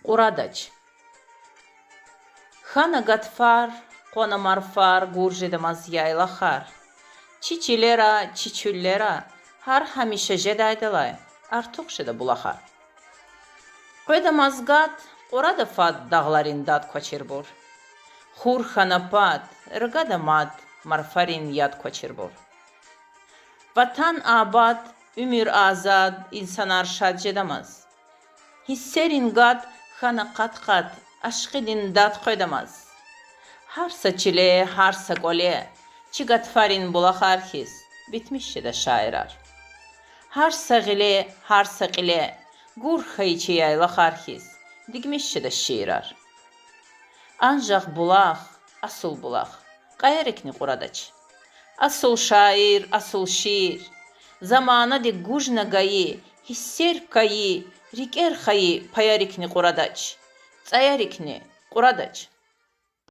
Quradaç. Xana gatfar, qona marfar, gurjedamaz yaylaxar. Çiçilera, çiçüllera, har hamişe jedaydalay, artıq jeda bulaxar. Qoydamaz gat, qurada fad dağlarin dad koçirbur. Xur xanapad, rgada mad, marfarin yad koçirbur. Vatan abad, ümür azad, insanar şad jedamaz. Hisserin gad, xana qat, aşqidin dad qoydamaz. Harsa çile, harsa gole, çigatfarin bulaxar his, bitmiş de şairar. Harsa gile, harsa qile, gur xayçi yaylaxar his, digmiş de şiirar. Ancaq bulaq, asıl bulaq, qayarikni quradaç. Asıl şair, asıl şiir, zamana de gujna gayi, hisser kayi, riker xayi payarikni quradaç, tsayarikni quradaç.